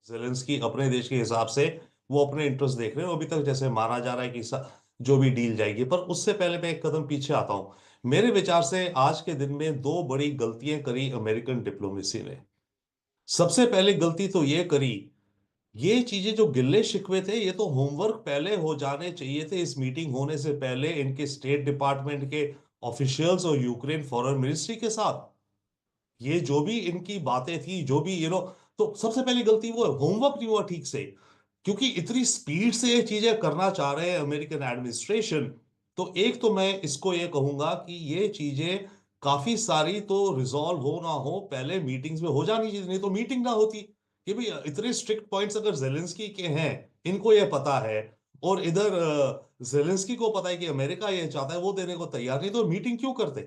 Zelensky अपने देश के हिसाब से वो अपने इंटरेस्ट देख रहे हैं। अभी तक जैसे माना जा रहा है कि जो भी डील जाएगी, पर उससे पहले मैं एक कदम पीछे आता हूं। मेरे विचार से आज के दिन में दो बड़ी गलतियां करी अमेरिकन डिप्लोमेसी ने। सबसे पहले गलती तो ये करी, ये चीजें जो गिल्ले शिकवे थे, ये तो होमवर्क पहले हो जाने चाहिए थे इस मीटिंग होने से पहले, इनके स्टेट डिपार्टमेंट के ऑफिशियल्स और यूक्रेन फॉरेन मिनिस्ट्री के साथ। ये जो भी इनकी बातें थी, जो भी तो सबसे पहली गलती वो है, होमवर्क नहीं हुआ ठीक से। क्योंकि इतनी स्पीड से ये चीजें करना चाह रहे हैं अमेरिकन एडमिनिस्ट्रेशन। तो एक तो मैं इसको ये कहूंगा कि ये चीजें काफी सारी तो रिजॉल्व हो ना हो पहले मीटिंग्स में हो जानी चाहिए, नहीं तो मीटिंग ना होती। कि भाई इतने स्ट्रिक्ट पॉइंट्स अगर जेलेंस्की के हैं, इनको ये पता है, और इधर जेलेंस्की को पता है कि अमेरिका ये चाहता है, वो देने को तैयार नहीं, तो मीटिंग क्यों करते?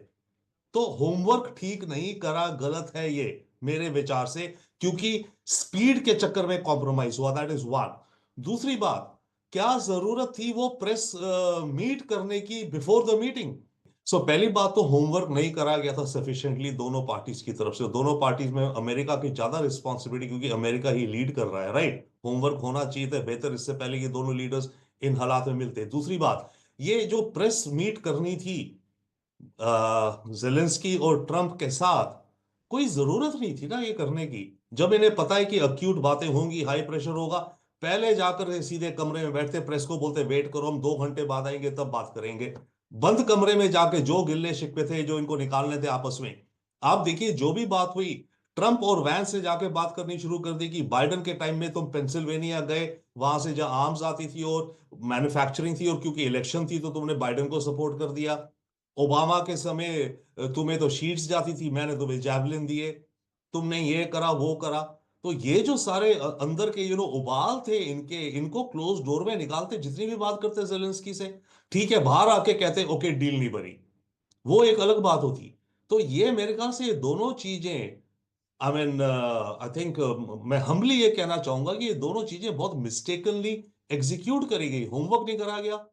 तो होमवर्क ठीक नहीं करा, गलत है ये मेरे विचार से। क्योंकि स्पीड के चक्कर में कॉम्प्रोमाइज हुआ, दैट इज वन। दूसरी बात, क्या जरूरत थी वो प्रेस मीट करने की बिफोर द मीटिंग? पहली बात तो होमवर्क नहीं करा गया था सफिशिएंटली दोनों पार्टीज की तरफ से। दोनों पार्टीज में अमेरिका की ज्यादा रिस्पॉन्सिबिलिटी, क्योंकि अमेरिका ही लीड कर रहा है, राइट? होमवर्क होना चाहिए था बेहतर, इससे पहले कि दोनों लीडर्स इन हालात में मिलते। दूसरी बात, ये जो प्रेस मीट करनी थी जेलेंस्की और ट्रंप के साथ, कोई जरूरत नहीं थी ना ये करने की। जब इन्हें पता है कि अक्यूट बातें होंगी, हाई प्रेशर होगा, पहले जाकर ये सीधे कमरे में बैठते, प्रेस को बोलते वेट करो, हम 2 घंटे बाद आएंगे तब बात करेंगे। बंद कमरे में जाके जो गिल्ले शिकवे थे जो इनको निकालने थे आपस में, आप देखिए जो भी बात हुई, ट्रंप और वैंस से जाके बात करनी शुरू कर दी कि बाइडन के टाइम में तुम पेंसिल्वेनिया गए, वहां से जहां आर्म्स आती थी और मैन्युफैक्चरिंग थी, और क्योंकि इलेक्शन थी तो तुमने बाइडन को सपोर्ट कर दिया। ओबामा के समय तुम्हें तो शीट्स जाती थी, मैंने तुम्हें जैवलिन दिए। तुमने ये करा वो करा। तो ये जो सारे अंदर के उबाल थे इनके, इनको क्लोज डोर में निकालते, जितनी भी बात करते जेलेंस्की से। ठीक है, बाहर आके कहते ओके डील नहीं बनी, वो एक अलग बात होती। तो ये मेरे ख्याल से ये दोनों चीजें, आई मीन आई थिंक, मैं हम्बली ये कहना चाहूंगा कि ये दोनों चीजें बहुत मिस्टेकनली एग्जीक्यूट करी गई, होमवर्क नहीं करा गया।